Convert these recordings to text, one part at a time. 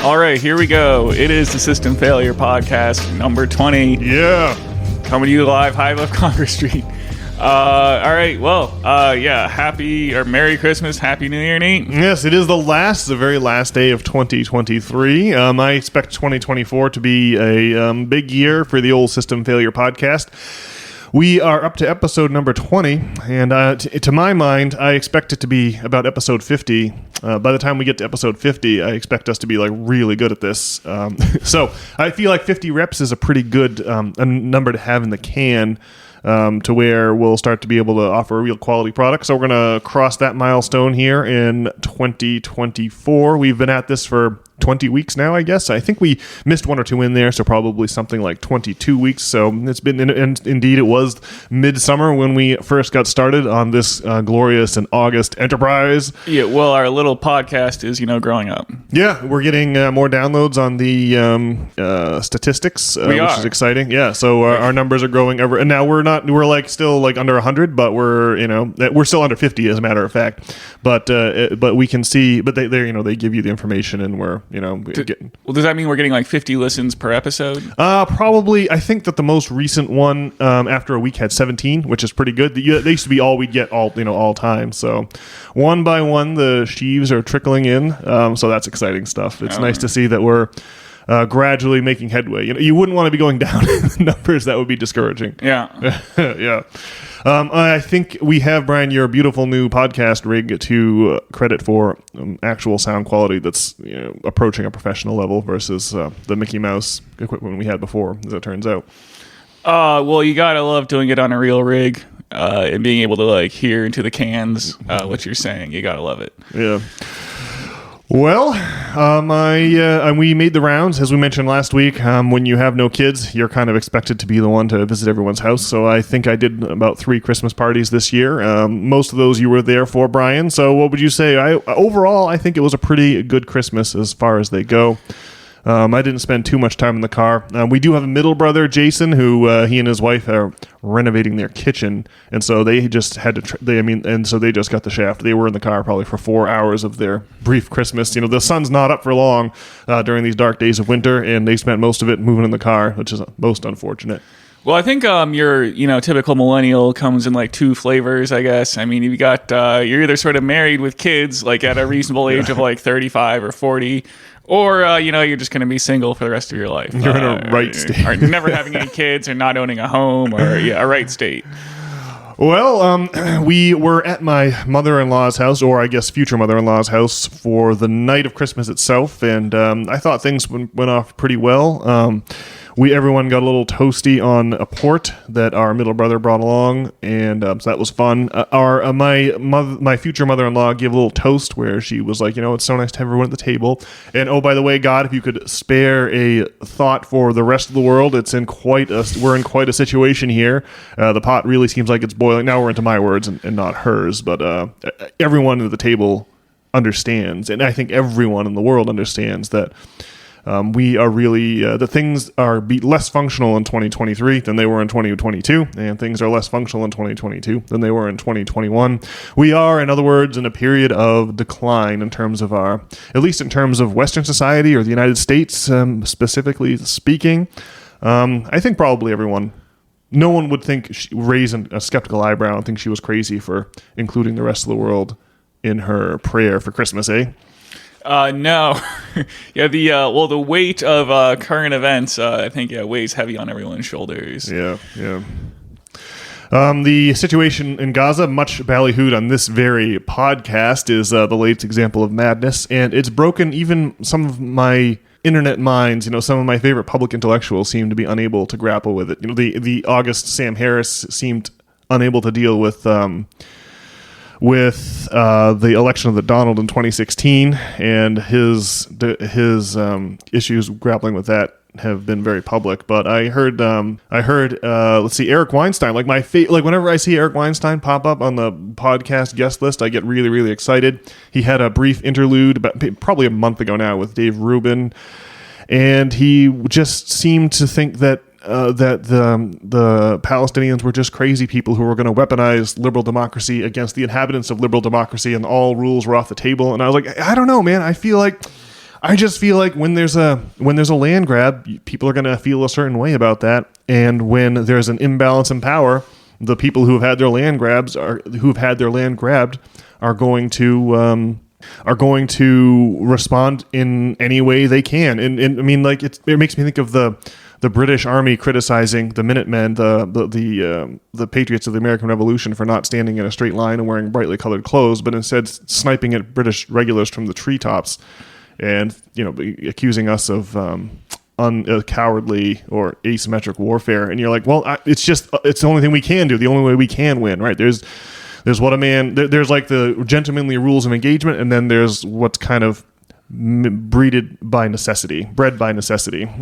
All right, here we go. It is the System Failure Podcast, number 20. Yeah. Coming to you live, high above Congress Street. All right, well, happy or Merry Christmas, Happy New Year, Nate. Yes, it is the very last day of 2023. I expect 2024 to be a big year for the old System Failure Podcast. We are up to episode number 20, and to my mind, I expect it to be about episode 50. By the time we get to episode 50, I expect us to be like really good at this. So I feel like 50 reps is a pretty good a number to have in the can. To where we'll start to be able to offer a real quality product. So we're going to cross that milestone here in 2024. We've been at this for 20 weeks now, I guess. I think we missed one or two in there, so probably something like 22 weeks. So it's been, and indeed, it was midsummer when we first got started on this glorious and August enterprise. Yeah, well, our little podcast is, growing up. Yeah, we're getting more downloads on the statistics, which is exciting. Yeah, so our numbers are growing ever, and now we're still like under 100, but we're still under 50 as a matter of fact. But we can see, but they give you the information, and we're getting. Well, does that mean we're getting like 50 listens per episode? Probably. I think that the most recent one after a week had 17, which is pretty good. They used to be all we'd get all time. So one by one, the sheaves are trickling in. So that's exciting stuff. It's nice to see that we're gradually making headway. You wouldn't want to be going down in the numbers. That would be discouraging. Yeah. Yeah. I think we have, Brian, your beautiful new podcast rig to credit for actual sound quality that's approaching a professional level versus the Mickey Mouse equipment we had before, as it turns out. Well, you gotta love doing it on a real rig and being able to hear into the cans what you're saying. You gotta love it. Yeah. Well, we made the rounds, as we mentioned last week. When you have no kids, you're kind of expected to be the one to visit everyone's house. So I think I did about 3 Christmas parties this year. Most of those you were there for, Brian. So what would you say? Overall, I think it was a pretty good Christmas as far as they go. I didn't spend too much time in the car. We do have a middle brother, Jason, who he and his wife are renovating their kitchen, and so they just had to. So they just got the shaft. They were in the car probably for 4 hours of their brief Christmas. The sun's not up for long during these dark days of winter, and they spent most of it moving in the car, which is most unfortunate. Well, I think your typical millennial comes in 2 flavors, I guess. I mean, you've got you're either sort of married with kids, at a reasonable age of 35 or 40, or you're just going to be single for the rest of your life. You're in a right state, or never having any kids, or not owning a home, or a right state. Well, we were at my mother-in-law's house, or I guess future mother-in-law's house, for the night of Christmas itself, and I thought things went off pretty well. Everyone got a little toasty on a port that our middle brother brought along, and so that was fun. My future mother-in-law gave a little toast where she was like, it's so nice to have everyone at the table. And oh, by the way, God, if you could spare a thought for the rest of the world, we're in quite a situation here. The pot really seems like it's boiling. Now we're into my words and not hers, but everyone at the table understands, and I think everyone in the world understands that. We are really, the things are less functional in 2023 than they were in 2022, and things are less functional in 2022 than they were in 2021. We are, in other words, in a period of decline in terms of at least in terms of Western society or the United States, specifically speaking. I think probably no one would raise a skeptical eyebrow and think she was crazy for including the rest of the world in her prayer for Christmas, eh? No. Yeah, the weight of current events, I think, weighs heavy on everyone's shoulders. Yeah. The situation in Gaza, much ballyhooed on this very podcast, is the latest example of madness, and it's broken even some of my internet minds. Some of my favorite public intellectuals seem to be unable to grapple with it. The August Sam Harris seemed unable to deal with the election of the Donald in 2016, and his issues grappling with that have been very public. But I heard Eric Weinstein. Whenever I see Eric Weinstein pop up on the podcast guest list, I get really, really excited. He had a brief interlude probably a month ago now with Dave Rubin, and he just seemed to think that the Palestinians were just crazy people who were going to weaponize liberal democracy against the inhabitants of liberal democracy, and all rules were off the table. And I was like, I don't know, man. I feel like I just feel like when there's a land grab, people are going to feel a certain way about that, and when there's an imbalance in power, the people who have had their land grabbed are going to respond in any way they can. And I mean, like it makes me think of the British Army criticizing the Minutemen, the patriots of the American Revolution, for not standing in a straight line and wearing brightly colored clothes, but instead sniping at British regulars from the treetops, and accusing us of cowardly or asymmetric warfare. And you're like, well, it's the only thing we can do, the only way we can win, right? There's what a man. There's like the gentlemanly rules of engagement, and then there's what's kind of bred by necessity. Do you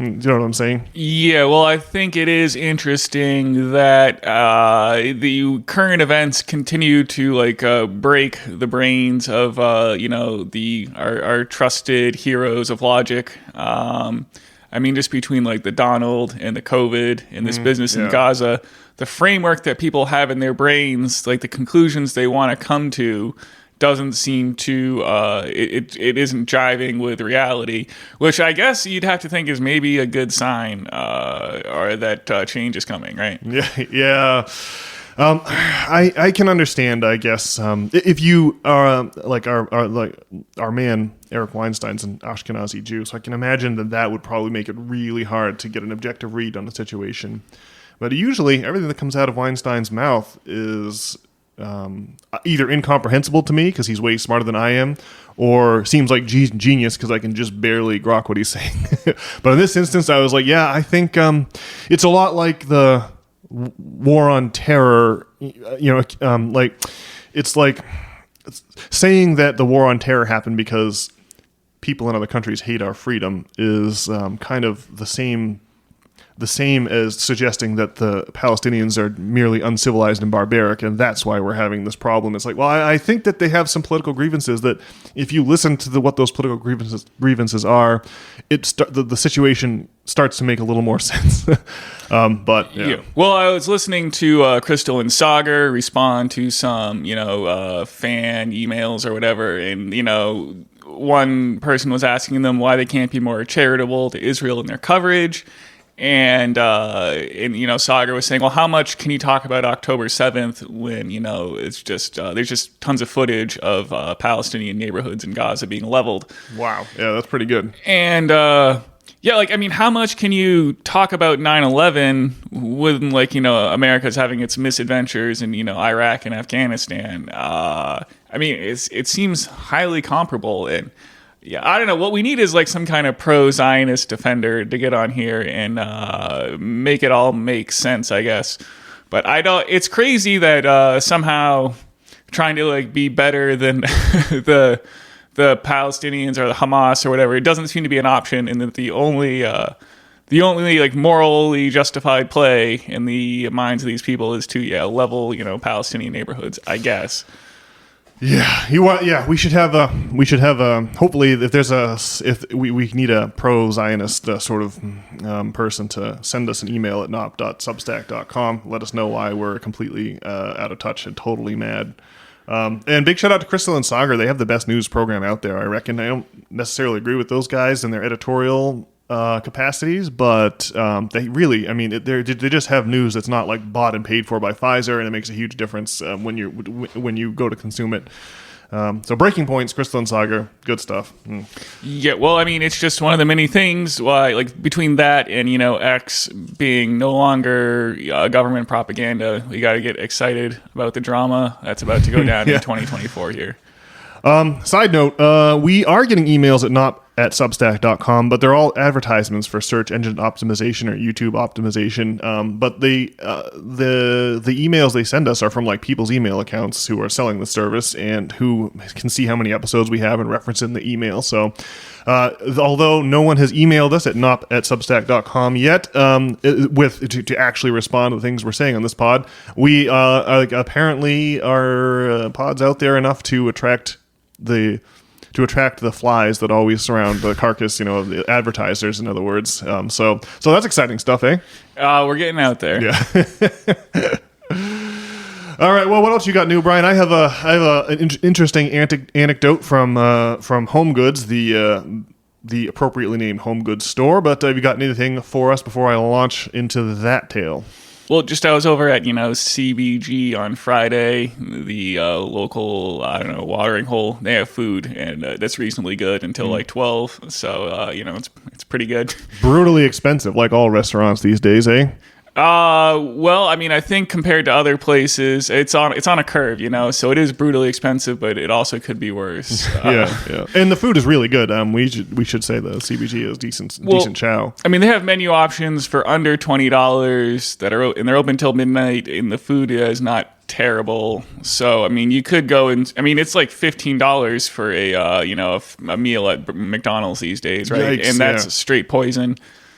know what I'm saying? Yeah, well, I think it is interesting that the current events continue to break the brains of our trusted heroes of logic. I mean, just between like the Donald and the COVID and this business in Gaza, the framework that people have in their brains, like the conclusions they want to come to, doesn't seem to it isn't jiving with reality, which I guess you'd have to think is maybe a good sign, or that change is coming, right? Yeah. I can understand, I guess, if you are like our man Eric Weinstein's an Ashkenazi Jew, so I can imagine that would probably make it really hard to get an objective read on the situation. But usually, everything that comes out of Weinstein's mouth is either incomprehensible to me because he's way smarter than I am, or seems like genius because I can just barely grok what he's saying. But in this instance, I was like, yeah, I think it's a lot like the war on terror. It's like saying that the war on terror happened because people in other countries hate our freedom is kind of the same as suggesting that the Palestinians are merely uncivilized and barbaric, and that's why we're having this problem. It's like, well, I think that they have some political grievances that, if you listen to what those political grievances are, the situation starts to make a little more sense. But yeah. Well, I was listening to Crystal and Sagar respond to some, fan emails or whatever, and one person was asking them why they can't be more charitable to Israel in their coverage. And Sagar was saying, well, how much can you talk about October 7th when, it's just, there's just tons of footage of Palestinian neighborhoods in Gaza being leveled. Wow. Yeah, that's pretty good. And, how much can you talk about 9/11 when, America's having its misadventures in, Iraq and Afghanistan? It seems highly comparable. And, yeah, I don't know. What we need is some kind of pro-Zionist defender to get on here and make it all make sense, I guess. But it's crazy that somehow trying to be better than the Palestinians or the Hamas or whatever, it doesn't seem to be an option, and that the only morally justified play in the minds of these people is to level Palestinian neighborhoods, I guess. Yeah, we should have hopefully if we need a pro-Zionist sort of person to send us an email at nop.substack.com. Let us know why we're completely out of touch and totally mad. And big shout out to Crystal and Sagar. They have the best news program out there, I reckon. I don't necessarily agree with those guys and their editorial capacities, but they really, they just have news that's not bought and paid for by Pfizer, and it makes a huge difference when you go to consume it. So Breaking Points, Crystal and Sagar, good stuff. Yeah, well, it's just one of the many things why, between that and X being no longer government propaganda, we got to get excited about the drama that's about to go down in 2024 here. Side note, we are getting emails at nop@substack.com, but they're all advertisements for search engine optimization or YouTube optimization. But the emails they send us are from people's email accounts who are selling the service and who can see how many episodes we have and reference in the email. So, although no one has emailed us at nop@substack.com yet, to actually respond to the things we're saying on this pod, we apparently our pod's out there enough to attract the flies that always surround the carcass, of the advertisers, in other words. So that's exciting stuff, eh? We're getting out there. Yeah. All right. Well, what else you got new, Brian? I have an interesting anecdote from Home Goods, the the appropriately named home goods store. But have you got anything for us before I launch into that tale? Well, just I was over at, CBG on Friday, the local, watering hole. They have food, and that's reasonably good until like 12. So, it's pretty good. Brutally expensive, like all restaurants these days, eh? Well, I think compared to other places, it's on a curve, so it is brutally expensive, but it also could be worse. Yeah. And the food is really good. We should say the CBG is decent chow. They have menu options for under $20 and they're open till midnight, and the food is not terrible. So, you could go and, it's like $15 for a meal at McDonald's these days, right? Yikes, and that's straight poison.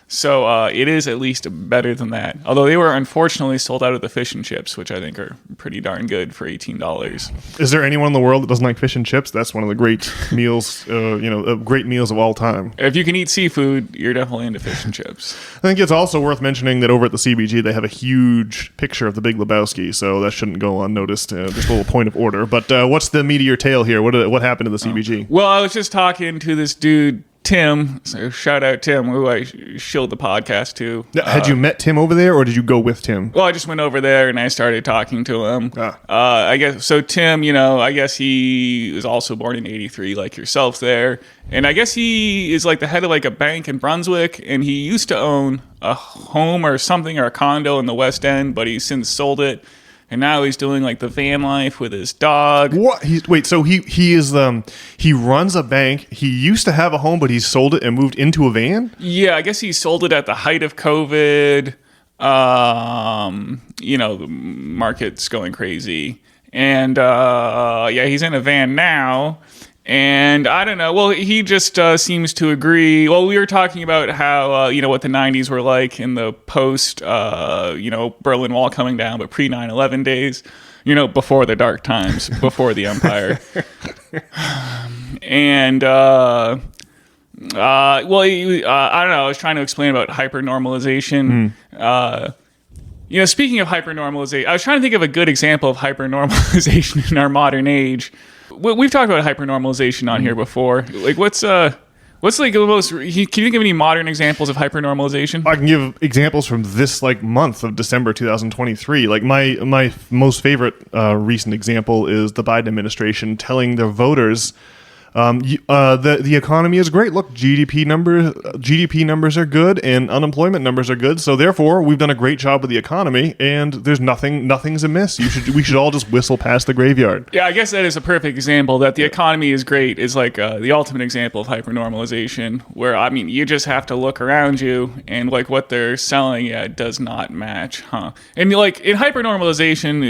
So it is at least better than that. Although they were unfortunately sold out of the fish and chips, which I think are pretty darn good for $18. Is there anyone in the world that doesn't like fish and chips? That's one of the great meals, great meals of all time. If you can eat seafood, you're definitely into fish and chips. I think it's also worth mentioning that over at the CBG, they have a huge picture of the Big Lebowski, so that shouldn't go unnoticed. Just a little point of order. But what's the meat of your tale here? What happened to the CBG? Well, I was just talking to this dude, Tim, so shout out Tim, who I shilled the podcast to. Had you met Tim over there, or did you go with Tim? Well, I just went over there and I started talking to him. I guess so. Tim, I guess he was also born in '83, like yourself there, and I guess he is like the head of like a bank in Brunswick, and he used to own a home or something or a condo in the West End, but he's since sold it. And now he's doing like the van life with his dog. What? So he runs a bank. He used to have a home, but he sold it and moved into a van? Yeah, I guess he sold it at the height of COVID. The market's going crazy. And he's in a van now. And I don't know. Well, he just seems to agree. Well, we were talking about how, what the 90s were like in the post, Berlin Wall coming down, but pre 9/11 days, before the dark times, before the empire. And, I don't know. I was trying to explain about hypernormalization. Speaking of hypernormalization, I was trying to think of a good example of hypernormalization in our modern age. We've talked about hypernormalization on here before. Like, what's like the most? Can you think of any modern examples of hypernormalization? I can give examples from this month of December 2023. Like my most favorite recent example is the Biden administration telling their voters, the economy is great. Look, GDP numbers are good and unemployment numbers are good. So therefore, we've done a great job with the economy, and there's nothing's amiss. We should all just whistle past the graveyard. Yeah, I guess that is a perfect example. That the economy is great is like the ultimate example of hypernormalization. Where you just have to look around you, and like what they're selling, it does not match, huh? And like in hypernormalization,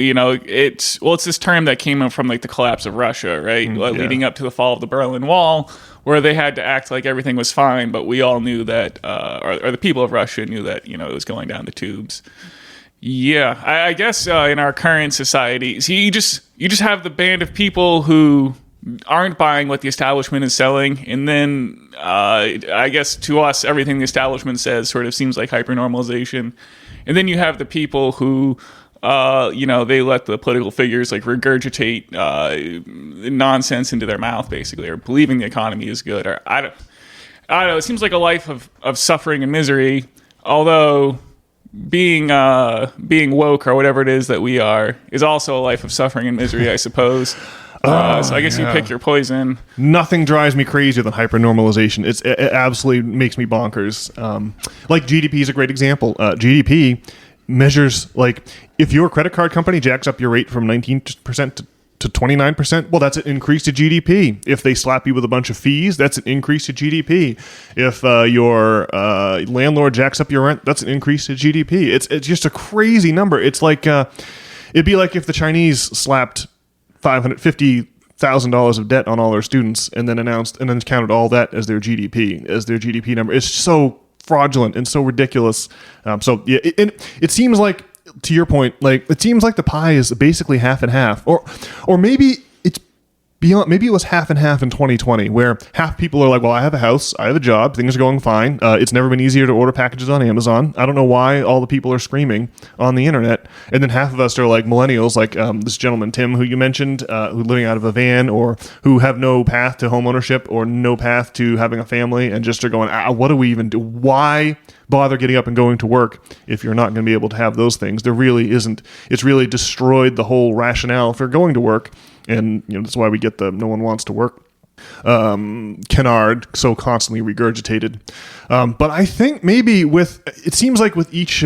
it's this term that came from like the collapse of Russia, right? Leading up to the fall of the Berlin Wall, where they had to act like everything was fine, but we all knew that, or the people of Russia knew that, it was going down the tubes. Yeah, I guess in our current society, so you just have the band of people who aren't buying what the establishment is selling, and then I guess to us, everything the establishment says sort of seems like hypernormalization, and then you have the people who they let the political figures like regurgitate nonsense into their mouth, basically, or believing the economy is good. Or I don't know. It seems like a life of suffering and misery. Although being woke or whatever it is that we are is also a life of suffering and misery, I suppose. So I guess you pick your poison. Nothing drives me crazier than hypernormalization. It absolutely makes me bonkers. Like GDP is a great example. GDP measures, like, if your credit card company jacks up your rate from 19% to 29%, well, that's an increase to GDP. If they slap you with a bunch of fees, that's an increase to GDP. If your landlord jacks up your rent, that's an increase to GDP. It's just a crazy number. It's like it'd be like if the Chinese slapped $550,000 of debt on all their students and then counted all that as their GDP number. It's so fraudulent and so ridiculous. It seems like, to your point, like it seems like the pie is basically half and half, or maybe it's beyond, maybe it was half and half in 2020, where half people are like, well, I have a house, I have a job, things are going fine. It's never been easier to order packages on Amazon. I don't know why all the people are screaming on the internet. And then half of us are like millennials, like this gentleman, Tim, who you mentioned, who living out of a van, or who have no path to home ownership or no path to having a family, and just are going, what do we even do? Why bother getting up and going to work if you're not going to be able to have those things? There really isn't. It's really destroyed the whole rationale for going to work. And that's why we get the no one wants to work canard so constantly regurgitated. But I think maybe it seems like with each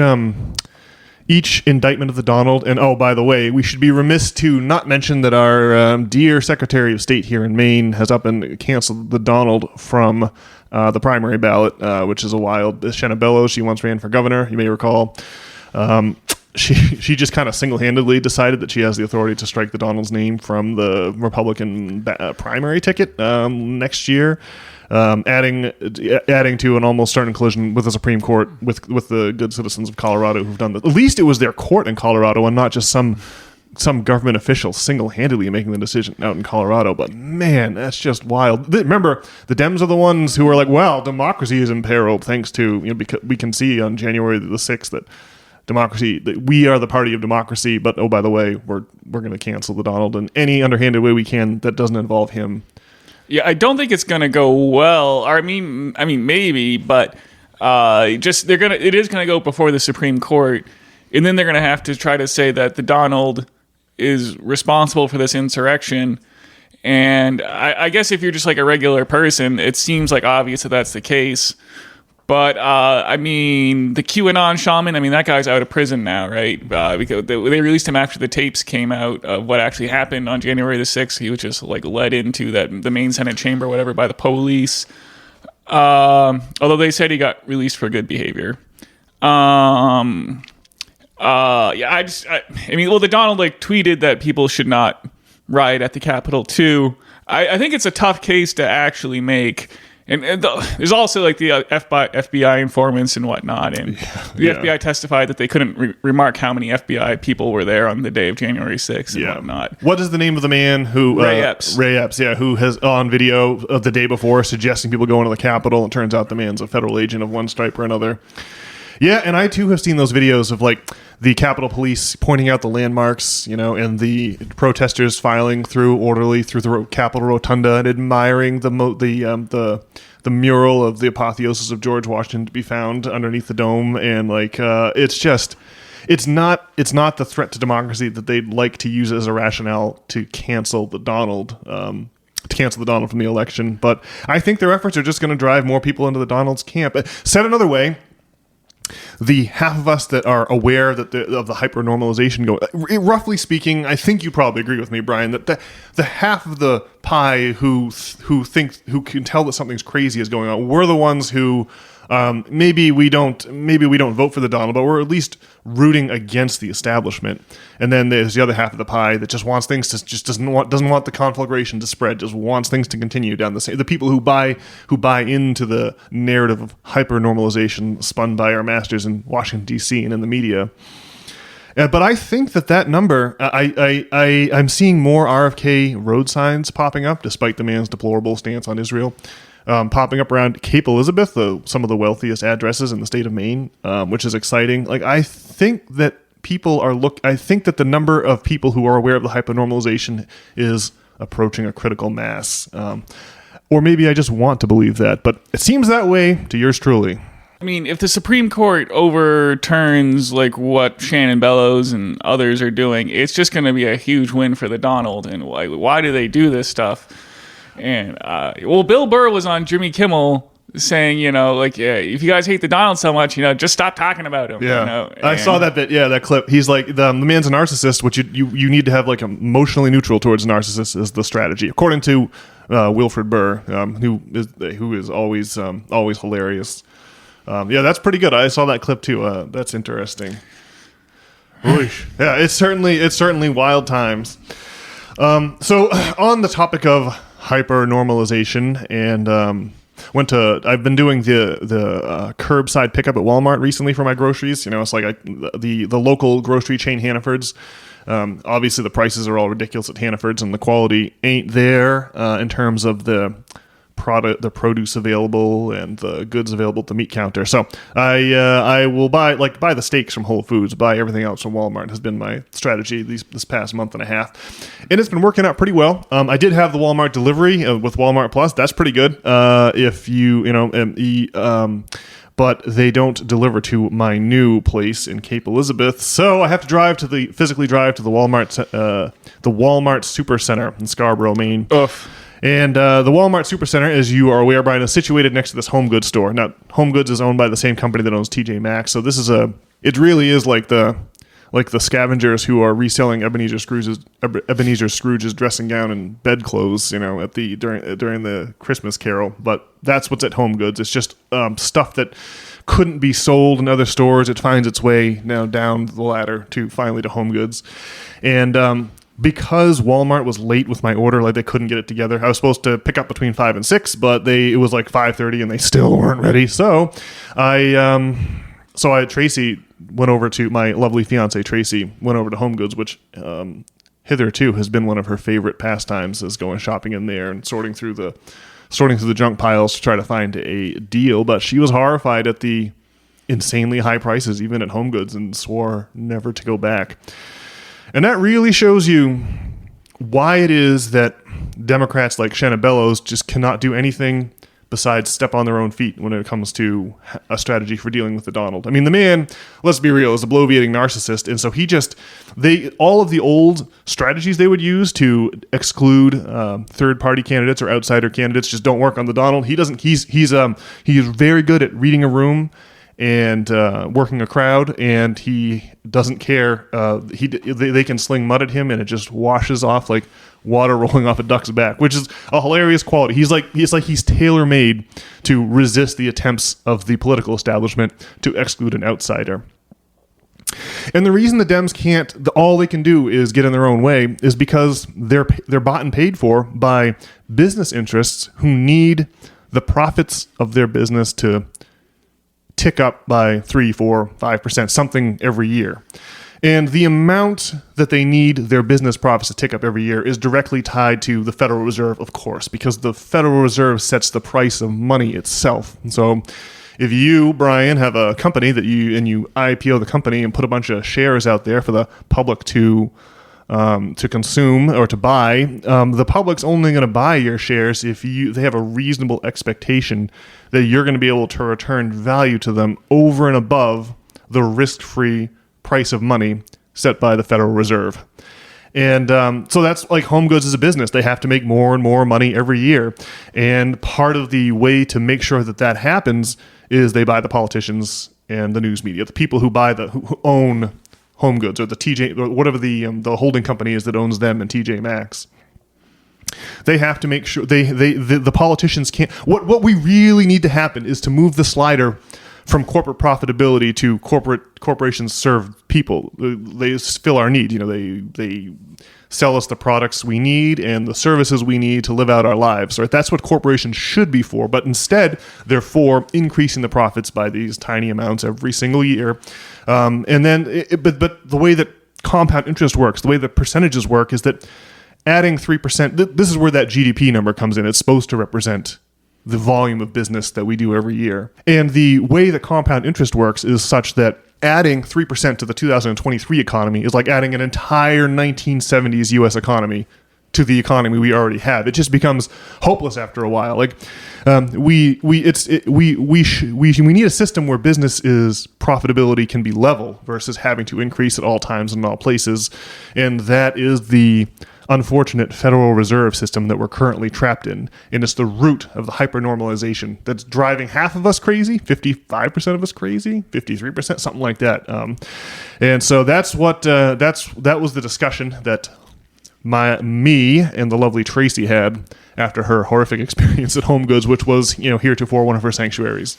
indictment of the Donald, and oh, by the way, we should be remiss to not mention that our dear Secretary of State here in Maine has up and canceled the Donald from the primary ballot, which is a wild. Shanna Bellows, she once ran for governor, you may recall. She just kind of single-handedly decided that she has the authority to strike the Donald's name from the Republican primary ticket next year, adding to an almost certain collision with the Supreme Court with the good citizens of Colorado who've done this. At least it was their court in Colorado and not just some government official single-handedly making the decision out in Colorado. But man, that's just wild. Remember, the Dems are the ones who are like, well, democracy is in peril thanks to, because we can see on January the 6th that democracy, we are the party of democracy, but oh, by the way, we're going to cancel the Donald in any underhanded way we can that doesn't involve him. Yeah, I don't think it's going to go well. I mean, maybe, but it is going to go before the Supreme Court, and then they're going to have to try to say that the Donald is responsible for this insurrection. And I guess if you're just like a regular person, it seems like obvious that that's the case. But, the QAnon shaman, that guy's out of prison now, right? Because they released him after the tapes came out of what actually happened on January the 6th. He was just, led into the main Senate chamber, or whatever, by the police. Although they said he got released for good behavior. The Donald, tweeted that people should not riot at the Capitol, too. I think it's a tough case to actually make. And there's also the FBI informants and whatnot, and the FBI testified that they couldn't remark how many FBI people were there on the day of January 6th and whatnot. What is the name of the man who Ray Epps? Ray Epps, who has on video of the day before suggesting people go into the Capitol, and turns out the man's a federal agent of one stripe or another. Yeah, and I too have seen those videos of the Capitol Police pointing out the landmarks, and the protesters filing orderly through the Capitol Rotunda and admiring the mural of the apotheosis of George Washington to be found underneath the dome, and it's not the threat to democracy that they'd like to use as a rationale to cancel the Donald. From the election, but I think their efforts are just going to drive more people into the Donald's camp. Said another way, the half of us that are aware that of the hypernormalization roughly speaking, I think you probably agree with me, Brian, that the half of the pie who can tell that something's crazy is going on, we're the ones who maybe we don't vote for the Donald, but we're at least rooting against the establishment. And then there's the other half of the pie that just wants things to doesn't want the conflagration to spread, just wants things to continue down the same. The people who buy into the narrative of hypernormalization spun by our masters in Washington D.C. and in the media. But I think that number, I'm seeing more RFK road signs popping up, despite the man's deplorable stance on Israel. Popping up around Cape Elizabeth, some of the wealthiest addresses in the state of Maine, which is exciting. I think that I think that the number of people who are aware of the hypernormalization is approaching a critical mass. Or maybe I just want to believe that, but it seems that way to yours truly. If the Supreme Court overturns what Shannon Bellows and others are doing, it's just going to be a huge win for the Donald. And why do they do this stuff? And Bill Burr was on Jimmy Kimmel saying, if you guys hate the Donald so much, just stop talking about him. Yeah, I saw that bit. Yeah, that clip. He's like, the man's a narcissist, which you need to have emotionally neutral towards narcissists is the strategy, according to Wilfred Burr, who is always hilarious. That's pretty good. I saw that clip too. That's interesting. Yeah, it's certainly wild times. So on the topic of hypernormalization, and I've been doing the curbside pickup at Walmart recently for my groceries. It's the local grocery chain Hannaford's Obviously, the prices are all ridiculous at Hannaford's, and the quality ain't there in terms of the produce available and the goods available at the meat counter. So I will buy the steaks from Whole Foods, buy everything else from Walmart has been my strategy this past month and a half, and it's been working out pretty well. I did have the Walmart delivery with Walmart Plus. That's pretty good. If but they don't deliver to my new place in Cape Elizabeth, so I have to physically drive to the Walmart Super Center in Scarborough, Maine. Oof. And the Walmart Supercenter, as you are aware, Brian, is situated next to this Home Goods store. Now, Home Goods is owned by the same company that owns TJ Maxx, so this is it really is like the scavengers who are reselling Ebenezer Scrooge's dressing gown and bedclothes, at during the Christmas Carol. But that's what's at Home Goods. It's just stuff that couldn't be sold in other stores. It finds its way now down the ladder finally to Home Goods, and because Walmart was late with my order, like they couldn't get it together. I was supposed to pick up between 5 and 6, but it was like 5:30 and they still weren't ready. So Tracy went over to my lovely fiancée. Tracy went over to Home Goods, which hitherto has been one of her favorite pastimes, is going shopping in there and sorting through the junk piles to try to find a deal. But she was horrified at the insanely high prices, even at Home Goods, and swore never to go back. And that really shows you why it is that Democrats like Shanna Bellows just cannot do anything besides step on their own feet when it comes to a strategy for dealing with the Donald. I mean, the man, let's be real, is a bloviating narcissist. And so all of the old strategies they would use to exclude third-party candidates or outsider candidates just don't work on the Donald. He's very good at reading a room and working a crowd, and he doesn't care. They can sling mud at him, and it just washes off like water rolling off a duck's back, which is a hilarious quality. He's tailor-made to resist the attempts of the political establishment to exclude an outsider. And the reason the Dems can't, all they can do is get in their own way, is because they're bought and paid for by business interests who need the profits of their business to tick up by 3, 4, 5%, something every year. And the amount that they need their business profits to tick up every year is directly tied to the Federal Reserve, of course, because the Federal Reserve sets the price of money itself. And so if you, Brian, have a company and you IPO the company and put a bunch of shares out there for the public to consume or to buy, the public's only going to buy your shares if they have a reasonable expectation that you're going to be able to return value to them over and above the risk-free price of money set by the Federal Reserve. And so that's like Home Goods as a business. They have to make more and more money every year. And part of the way to make sure that happens is they buy the politicians and the news media, the people who own Home Goods, or the TJ, or whatever the holding company is that owns them and TJ Maxx. They have to make sure the politicians can't. What we really need to happen is to move the slider from corporate profitability to corporations serve people. They fill our need. They sell us the products we need and the services we need to live out our lives. Right? That's what corporations should be for. But instead, they're for increasing the profits by these tiny amounts every single year. But the way that compound interest works, the way that percentages work, is that adding 3%. This is where that GDP number comes in. It's supposed to represent the volume of business that we do every year. And the way that compound interest works is such that adding 3% to the 2023 economy is like adding an entire 1970s U.S. economy to the economy we already have. It just becomes hopeless after a while. Like we need a system where business profitability can be level versus having to increase at all times and in all places, and that is the unfortunate Federal Reserve system that we're currently trapped in. And it's the root of the hypernormalisation that's driving half of us crazy, 55% of us crazy, 53%, something like that. And so that was the discussion that me and the lovely Tracy had after her horrific experience at Home Goods, which was, heretofore one of her sanctuaries.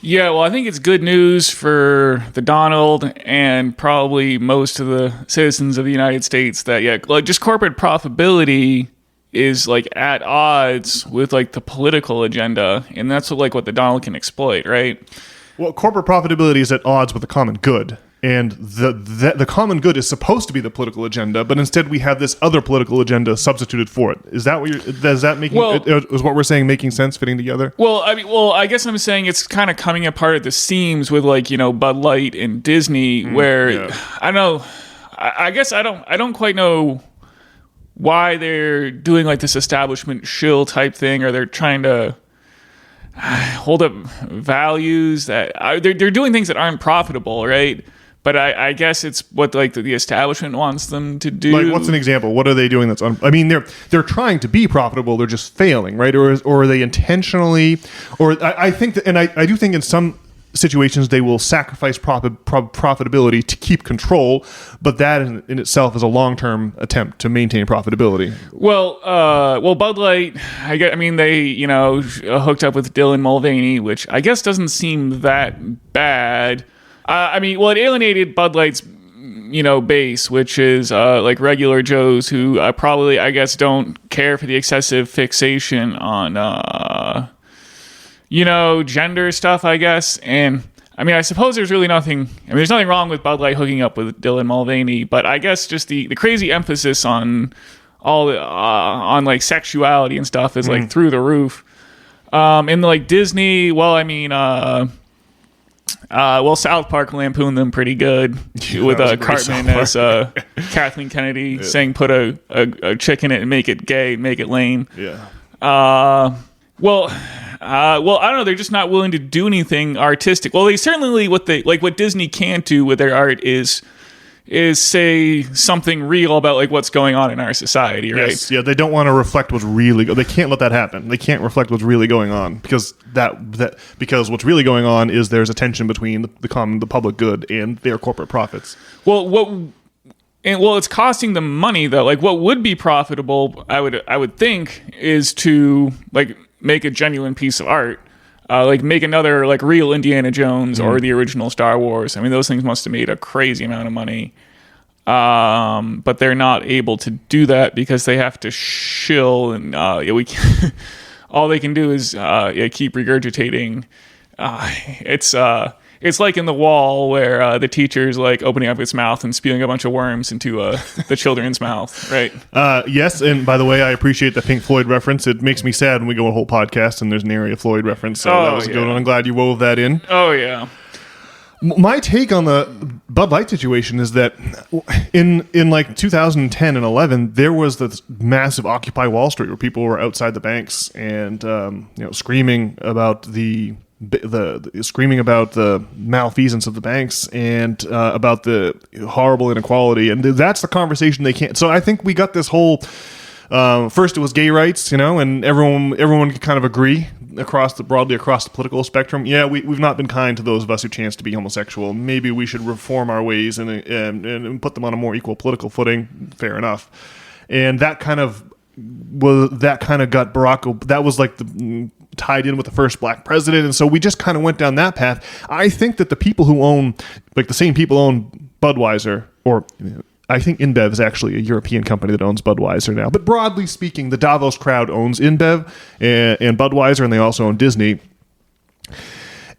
Yeah, well, I think it's good news for the Donald and probably most of the citizens of the United States that, just corporate profitability is like at odds with like the political agenda, and that's what the Donald can exploit, right? Well, corporate profitability is at odds with the common good. and the common good is supposed to be the political agenda, but instead we have this other political agenda substituted for it. Is that what is that making is what we're saying making sense, fitting together? Well, I guess I'm saying it's kind of coming apart at the seams with like, Bud Light and Disney, where I don't know. I guess I don't quite know why they're doing like this establishment shill type thing, or they're trying to hold up values that they're doing things that aren't profitable, right? But I guess it's what like the establishment wants them to do. Like, what's an example? What are they doing that's I mean, they're trying to be profitable. They're just failing, right? Or are they intentionally? Or I think that, and I do think in some situations they will sacrifice profitability to keep control, but that in itself is a long-term attempt to maintain profitability. Well, Bud Light, I mean, they hooked up with Dylan Mulvaney, which I guess doesn't seem that bad. I mean, well, it alienated Bud Light's base, which is like regular Joes who probably, I guess, don't care for the excessive fixation on gender stuff, I guess. And I mean, I suppose there's really nothing. I mean, there's nothing wrong with Bud Light hooking up with Dylan Mulvaney, but I guess just the crazy emphasis on all on like sexuality and stuff is like through the roof. And like Disney, well, I mean, South Park lampooned them pretty good with Cartman as Kathleen Kennedy saying, "Put a chick in it and make it gay, make it lame." Yeah. Well, I don't know. They're just not willing to do anything artistic. Well, they certainly what Disney can't do with their art is say something real about like what's going on in our society, right? Yes. Yeah, they don't want to reflect what's really. They can't let that happen. They can't reflect what's really going on because because what's really going on is there's a tension between the public good and their corporate profits. Well, it's costing them money though. Like, what would be profitable, I would think, is to like make a genuine piece of art, like make another like real Indiana Jones or the original Star Wars. I mean, those things must have made a crazy amount of money, but they're not able to do that because they have to shill, and all they can do is keep regurgitating. It's like in The Wall where the teacher's like opening up its mouth and spewing a bunch of worms into the children's mouth, right? Yes, and by the way, I appreciate the Pink Floyd reference. It makes me sad when we go a whole podcast and there's an Area Floyd reference, so that was a good one. I'm glad you wove that in. Oh, yeah. My take on the Bud Light situation is that in like 2010 and 11, there was this massive Occupy Wall Street where people were outside the banks and screaming about the malfeasance of the banks and about the horrible inequality, and that's the conversation they can't. So I think we got this whole first it was gay rights, and everyone could kind of agree broadly across the political spectrum. Yeah, we've not been kind to those of us who chance to be homosexual. Maybe we should reform our ways and put them on a more equal political footing. Fair enough. And that kind of got Barack. That was like tied in with the first black president, and so we just kind of went down that path. I think that the people who own, like the same people own Budweiser, or I think InBev is actually a European company that owns Budweiser now. But broadly speaking, the Davos crowd owns InBev and Budweiser, and they also own Disney.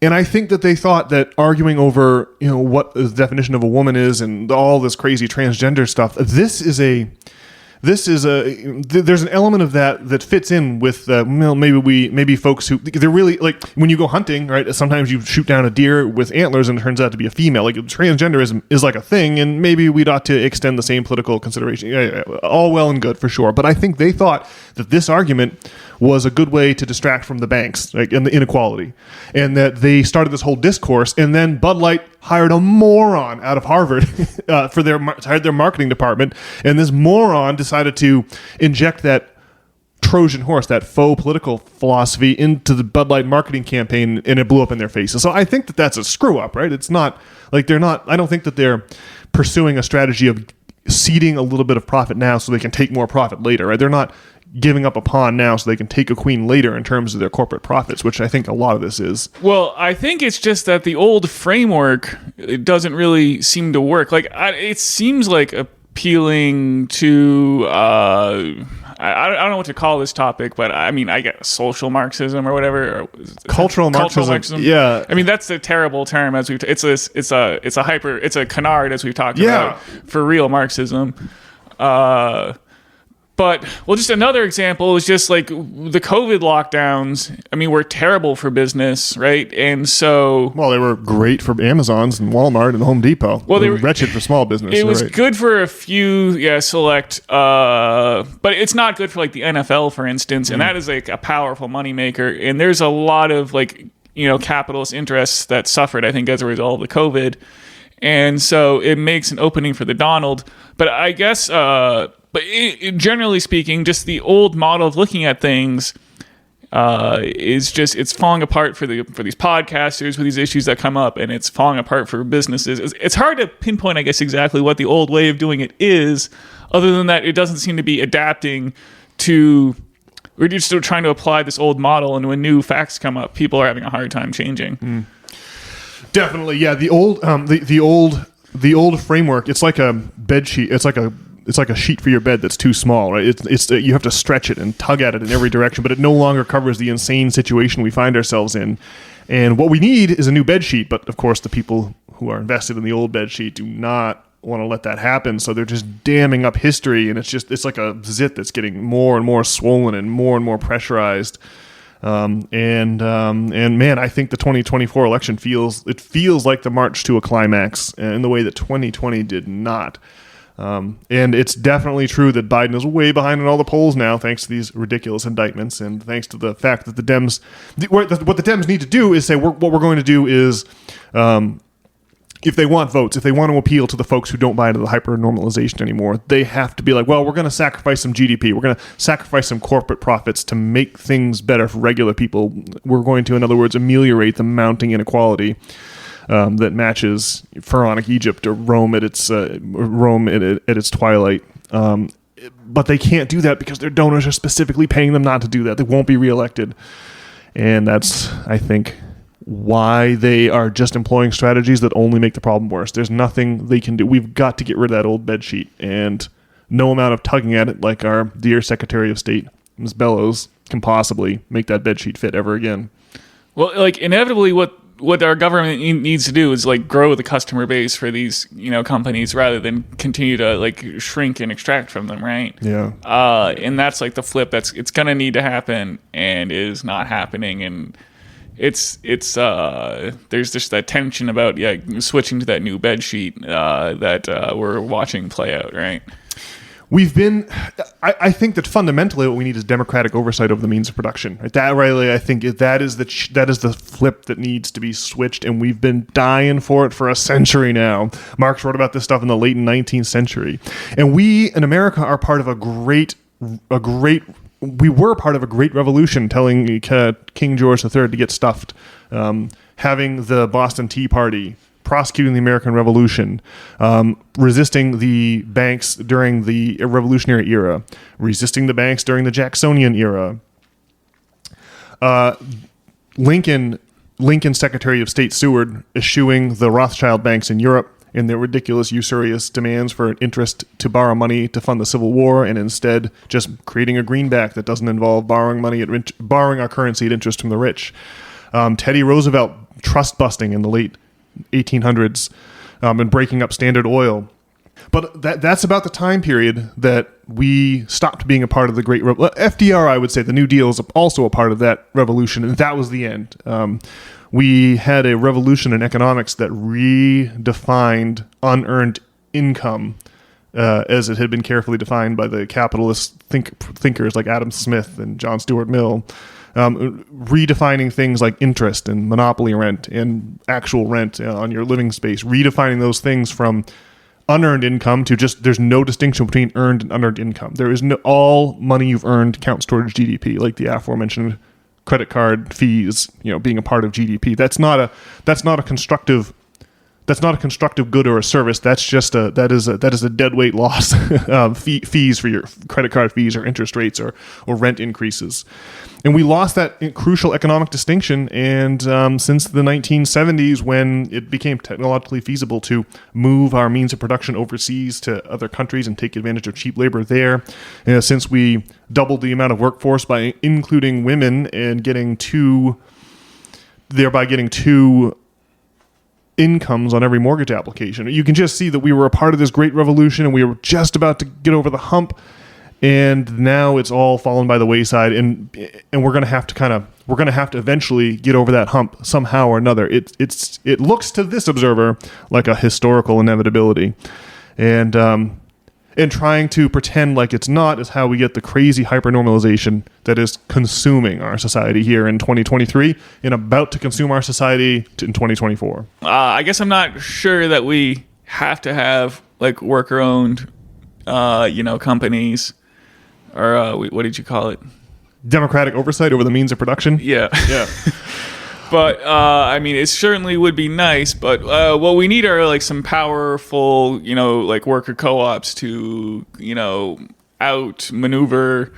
And I think that they thought that arguing over, what the definition of a woman is and all this crazy transgender stuff, there's an element of that fits in with maybe folks who they're really like when you go hunting, right? Sometimes you shoot down a deer with antlers and it turns out to be a female. Like transgenderism is like a thing, and maybe we'd ought to extend the same political consideration. Yeah, all well and good for sure, but I think they thought that this argument was a good way to distract from the banks, like, and the inequality, and that they started this whole discourse. And then Bud Light hired a moron out of Harvard for their marketing department, and this moron decided to inject that Trojan horse, that faux political philosophy, into the Bud Light marketing campaign, and it blew up in their faces. So I think that that's a screw up, right? It's not like I don't think that they're pursuing a strategy of seeding a little bit of profit now so they can take more profit later, right? They're not giving up a pawn now so they can take a queen later in terms of their corporate profits, which I think a lot of this is. Well, I think it's just that the old framework, it doesn't really seem to work. Like, it seems like appealing to, I don't know what to call this topic, but I mean, I get social Marxism or whatever. Or Cultural Marxism. Yeah. I mean, that's a terrible term as we've, it's a canard as we've talked about for real Marxism. But, well, just another example is just like the COVID lockdowns. I mean, were terrible for business, right? And so... Well, they were great for Amazons and Walmart and Home Depot. Well, they were wretched for small business. It was good for a few, select... but it's not good for, like, the NFL, for instance. And that is, like, a powerful moneymaker. And there's a lot of, like, capitalist interests that suffered, I think, as a result of the COVID. And so it makes an opening for the Donald. But I guess... generally speaking, just the old model of looking at things is just, it's falling apart for these podcasters with these issues that come up, and it's falling apart for businesses. It's hard to pinpoint, I guess, exactly what the old way of doing it is, other than that it doesn't seem to be adapting to... We're just still trying to apply this old model, and when new facts come up, people are having a hard time changing. Definitely, yeah. The old framework, it's like a bed sheet. It's like a sheet for your bed that's too small, right? It's you have to stretch it and tug at it in every direction, but it no longer covers the insane situation we find ourselves in. And what we need is a new bed sheet, but of course the people who are invested in the old bed sheet do not want to let that happen, so they're just damming up history, and it's like a zit that's getting more and more swollen and more pressurized. And man, I think the 2024 election feels like the march to a climax in the way that 2020 did not. And it's definitely true that Biden is way behind in all the polls now, thanks to these ridiculous indictments, and thanks to the fact that what the Dems need to do is say, what we're going to do is, if they want votes, if they want to appeal to the folks who don't buy into the hypernormalisation anymore, they have to be like, well, we're going to sacrifice some GDP. We're going to sacrifice some corporate profits to make things better for regular people. We're going to, in other words, ameliorate the mounting inequality that matches pharaonic Egypt or Rome at its twilight. But they can't do that because their donors are specifically paying them not to do that. They won't be reelected. And that's, I think, why they are just employing strategies that only make the problem worse. There's nothing they can do. We've got to get rid of that old bed sheet, and no amount of tugging at it like our dear Secretary of State, Ms. Bellows, can possibly make that bed sheet fit ever again. Well, like, inevitably what our government needs to do is like grow the customer base for these companies rather than continue to like shrink and extract from them, right? Yeah. And that's like the flip it's gonna need to happen and is not happening, and it's there's just that tension about switching to that new bed sheet that we're watching play out, right? I think that fundamentally what we need is democratic oversight over the means of production. Right? That, Riley, I think that is the flip that needs to be switched, and we've been dying for it for a century now. Marx wrote about this stuff in the late 19th century, and we in America are part of we were part of a great revolution, telling King George III to get stuffed, having the Boston Tea Party, prosecuting the American Revolution, resisting the banks during the Revolutionary era, resisting the banks during the Jacksonian era. Lincoln Secretary of State Seward eschewing the Rothschild banks in Europe and their ridiculous usurious demands for interest to borrow money to fund the Civil War, and instead just creating a greenback that doesn't involve borrowing our currency at interest from the rich. Teddy Roosevelt trust busting in the late 1800s and breaking up Standard Oil. But that's about the time period that we stopped being a part of the Great FDR, I would say, the New Deal is also a part of that revolution, and that was the end. We had a revolution in economics that redefined unearned income as it had been carefully defined by the capitalist thinkers like Adam Smith and John Stuart Mill. Redefining things like interest and monopoly rent and actual rent on your living space, redefining those things from unearned income to just, there's no distinction between earned and unearned income. There is all money you've earned counts towards GDP, like the aforementioned credit card fees, being a part of GDP. That's not a constructive that's not a constructive good or a service. That's just that is a deadweight loss. Fees for your credit card fees or interest rates or rent increases. And we lost that crucial economic distinction. And since the 1970s, when it became technologically feasible to move our means of production overseas to other countries and take advantage of cheap labor there, since we doubled the amount of workforce by including women and thereby getting two incomes on every mortgage application, you can just see that we were a part of this great revolution and we were just about to get over the hump. And now it's all fallen by the wayside, and we're gonna have to eventually get over that hump somehow or another. It looks to this observer like a historical inevitability, and trying to pretend like it's not is how we get the crazy hypernormalization that is consuming our society here in 2023 and about to consume our society in 2024. I guess I'm not sure that we have to have like worker-owned, companies. Or what did you call it? Democratic oversight over the means of production? Yeah. Yeah. But, it certainly would be nice. But what we need are, like, some powerful, worker co-ops to, outmaneuver,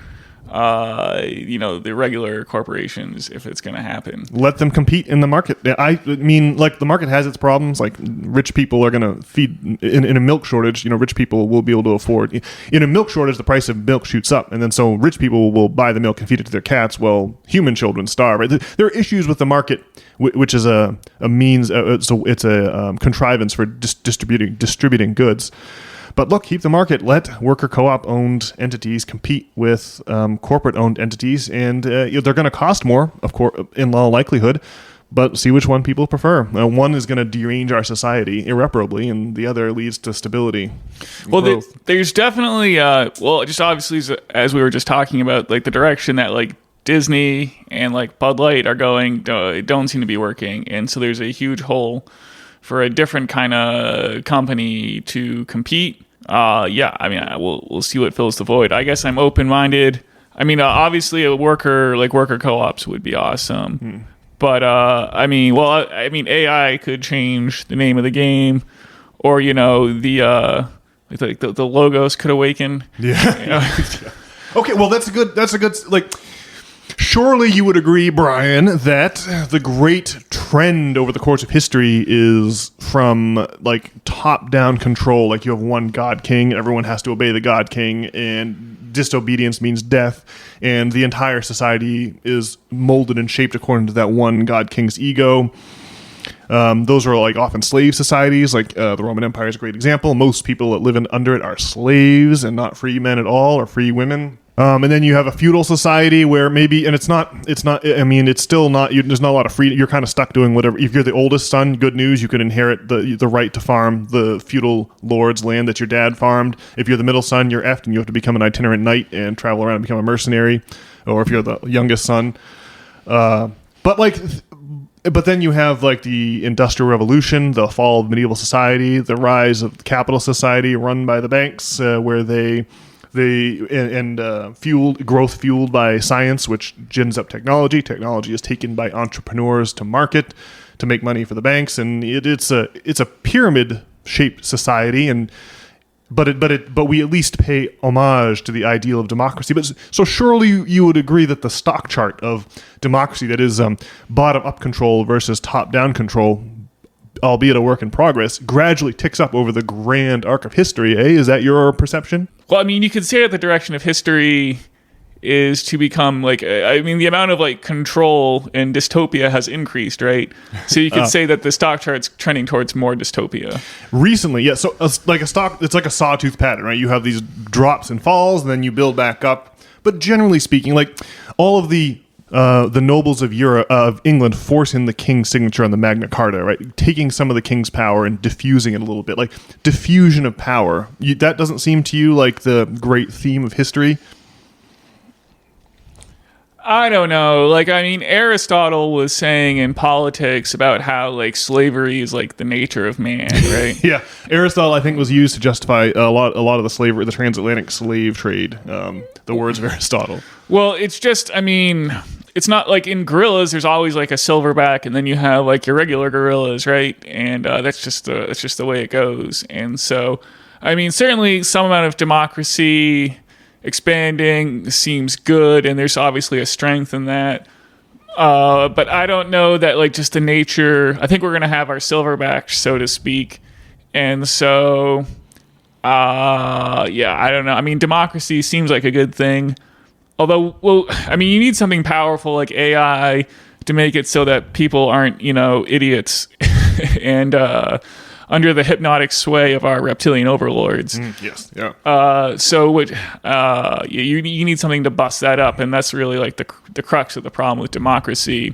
the regular corporations if it's going to happen. Let them compete in the market. I mean, like, the market has its problems. Like, rich people are going to feed in a milk shortage. Rich people will be able to afford. In a milk shortage, the price of milk shoots up, and then so rich people will buy the milk and feed it to their cats, while human children starve. Right? There are issues with the market, which is a means. It's a contrivance for distributing goods. But look, keep the market. Let worker co-op owned entities compete with corporate owned entities, and they're going to cost more, of course, in all likelihood. But see which one people prefer. One is going to derange our society irreparably, and the other leads to stability. Well, there's definitely, just obviously as we were just talking about, like the direction that like Disney and like Bud Light are going, don't seem to be working, and so there's a huge hole for a different kind of company to compete. We'll see what fills the void. I guess I'm open-minded. Obviously a worker co-ops would be awesome. But AI could change the name of the game, or the logos could awaken. Yeah. Okay, well that's a good like. Surely you would agree, Brian, that the great trend over the course of history is from like top-down control. Like you have one God King, everyone has to obey the God King, and disobedience means death, and the entire society is molded and shaped according to that one God King's ego. Those are like often slave societies, like the Roman Empire is a great example. Most people that live under it are slaves and not free men at all, or free women. And then you have a feudal society where maybe, and it's still not, there's not a lot of freedom. You're kind of stuck doing whatever. If you're the oldest son, good news, you can inherit the right to farm the feudal lord's land that your dad farmed. If you're the middle son, you're effed and you have to become an itinerant knight and travel around and become a mercenary. Or if you're the youngest son. But then you have like the Industrial Revolution, the fall of medieval society, the rise of capitalist society run by the banks, where fueled by science, which gins up technology. Technology is taken by entrepreneurs to market to make money for the banks, and it's a pyramid-shaped society. But we at least pay homage to the ideal of democracy. But so surely you would agree that the stock chart of democracy, that is bottom-up control versus top-down control, albeit a work in progress, gradually ticks up over the grand arc of history. Is that your perception? Well, you could say that the direction of history is to become the amount of like control in dystopia has increased, right? So you could say that the stock chart's trending towards more dystopia. Recently, yeah. So it's like a sawtooth pattern, right? You have these drops and falls, and then you build back up. But generally speaking, like all of the nobles of England force in the king's signature on the Magna Carta, right? Taking some of the king's power and diffusing it a little bit, like diffusion of power. That doesn't seem to you like the great theme of history? I don't know. Aristotle was saying in Politics about how like slavery is like the nature of man, right? Yeah, Aristotle I think was used to justify a lot of the slavery, the transatlantic slave trade. The words of Aristotle. Well, it's just, it's not like in gorillas. There's always like a silverback, and then you have like your regular gorillas, right? And that's just the way it goes. And so, I mean, certainly some amount of democracy expanding seems good, and there's obviously a strength in that. But I don't know that like just the nature. I think we're gonna have our silverback, so to speak, and so yeah, I don't know. I mean, democracy seems like a good thing. Although, well, I mean, you need something powerful like AI to make it so that people aren't, idiots and under the hypnotic sway of our reptilian overlords. Yes, yeah. So you need something to bust that up, and that's really like the crux of the problem with democracy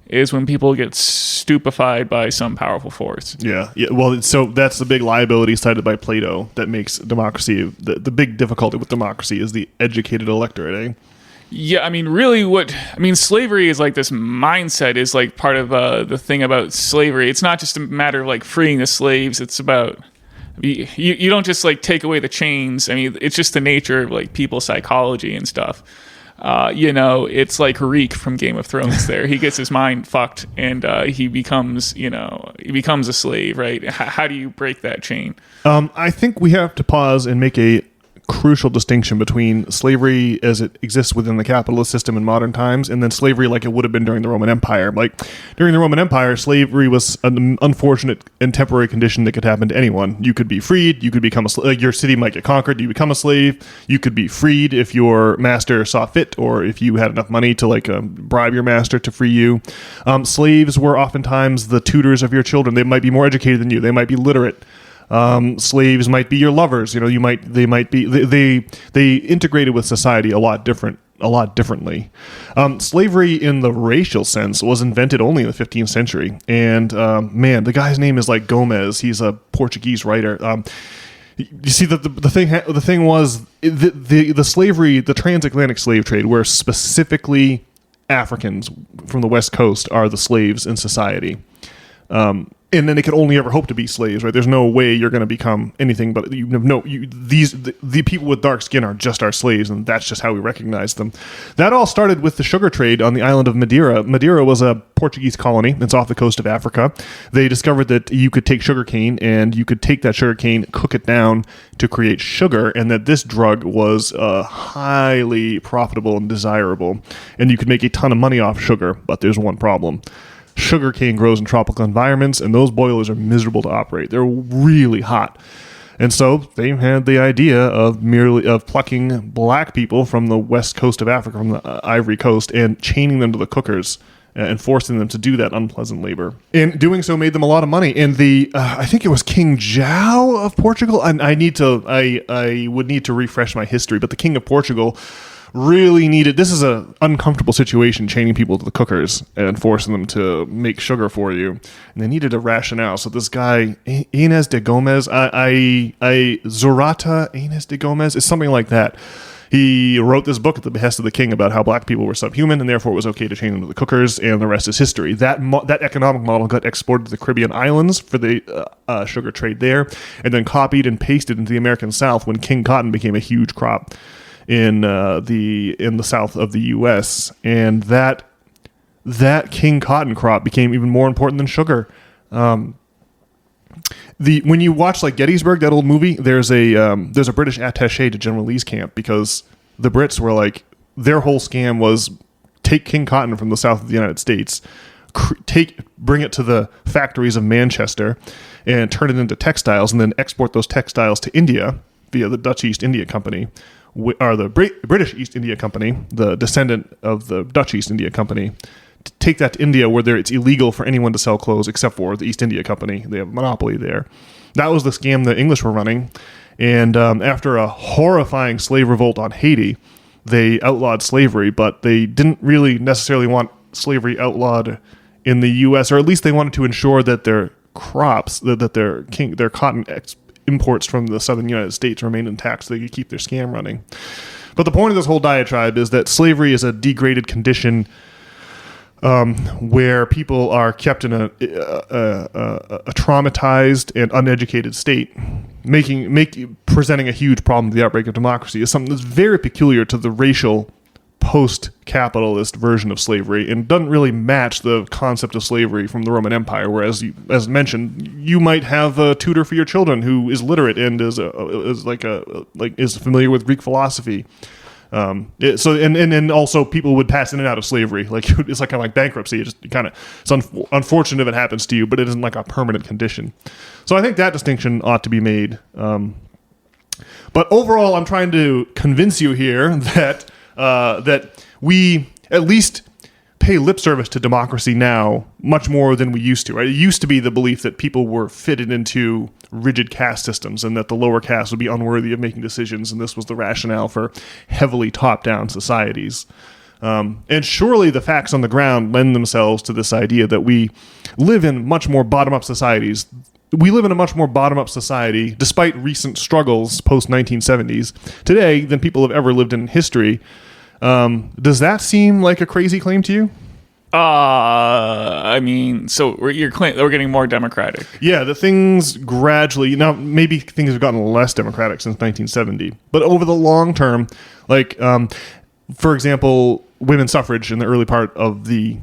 is when people get stupefied by some powerful force. Yeah. Well, so that's the big liability cited by Plato that makes democracy, the big difficulty with democracy is the educated electorate, eh? Yeah, I mean, really slavery is like this mindset is like part of the thing about slavery. It's not just a matter of like freeing the slaves. It's about, you don't just like take away the chains. I mean, it's just the nature of like people's psychology and stuff. It's like Reek from Game of Thrones there. He gets his mind fucked and he becomes a slave, right? How do you break that chain? I think we have to pause and make a crucial distinction between slavery as it exists within the capitalist system in modern times and then slavery like it would have been during the Roman Empire. Like during the Roman Empire, slavery was an unfortunate and temporary condition that could happen to anyone. You could be freed, you could become a slave, like your city might get conquered, you become a slave, you could be freed if your master saw fit or if you had enough money to bribe your master to free you. Slaves were oftentimes the tutors of your children. They might be more educated than you, they might be literate. Slaves might be your lovers. They integrated with society a lot differently. Slavery in the racial sense was invented only in the 15th century. And the guy's name is like Gomez. He's a Portuguese writer. You see, the thing was the slavery, the transatlantic slave trade, where specifically Africans from the West Coast are the slaves in society. And then they could only ever hope to be slaves, right? There's no way you're going to become anything but the people with dark skin are just our slaves, and that's just how we recognize them. That all started with the sugar trade on the island of Madeira. Madeira was a Portuguese colony. It's off the coast of Africa. They discovered that you could take sugarcane and you could take that sugarcane, cook it down to create sugar, and that this drug was highly profitable and desirable, and you could make a ton of money off sugar. But there's one problem. Sugarcane grows in tropical environments, and those boilers are miserable to operate. They're really hot. And so they had the idea of plucking black people from the west coast of Africa, from the Ivory Coast, and chaining them to the cookers and forcing them to do that unpleasant labor. And doing so made them a lot of money. And I think it was King João of Portugal. And I would need to refresh my history, but the King of Portugal really needed, this is an uncomfortable situation, chaining people to the cookers and forcing them to make sugar for you. And they needed a rationale. So this guy, Inés de Gomez, Zorata Inés de Gomez, is something like that. He wrote this book at the behest of the king about how black people were subhuman, and therefore it was okay to chain them to the cookers, and the rest is history. That economic model got exported to the Caribbean islands for the sugar trade there, and then copied and pasted into the American South when King Cotton became a huge crop in the south of the U.S. And that King Cotton crop became even more important than sugar. When you watch like Gettysburg, that old movie, there's a British attaché to General Lee's camp because the Brits were like, their whole scam was take King Cotton from the south of the United States, bring it to the factories of Manchester, and turn it into textiles, and then export those textiles to India via the Dutch East India Company. Or the British East India Company, the descendant of the Dutch East India Company, to take that to India where it's illegal for anyone to sell clothes except for the East India Company. They have a monopoly there. That was the scam the English were running. And after a horrifying slave revolt on Haiti, they outlawed slavery, but they didn't really necessarily want slavery outlawed in the U.S., or at least they wanted to ensure that their crops, that their cotton imports from the southern United States remain intact so they could keep their scam running. But the point of this whole diatribe is that slavery is a degraded condition where people are kept in a traumatized and uneducated state. Presenting a huge problem to the outbreak of democracy is something that's very peculiar to the racial post-capitalist version of slavery and doesn't really match the concept of slavery from the Roman Empire. Whereas, as mentioned, you might have a tutor for your children who is literate and is familiar with Greek philosophy. And also people would pass in and out of slavery. Like it's like kind of like bankruptcy. It's unfortunate if it happens to you, but it isn't like a permanent condition. So I think that distinction ought to be made. But overall, I'm trying to convince you here that we at least pay lip service to democracy now much more than we used to. Right? It used to be the belief that people were fitted into rigid caste systems and that the lower caste would be unworthy of making decisions, and this was the rationale for heavily top-down societies. And surely the facts on the ground lend themselves to this idea that we live in much more bottom-up societies. We live in a much more bottom-up society, despite recent struggles post-1970s, today than people have ever lived in history. Does that seem like a crazy claim to you? I mean, so we're getting more democratic. Yeah, the things gradually, now maybe things have gotten less democratic since 1970, but over the long term, like, for example, women's suffrage in the early part of the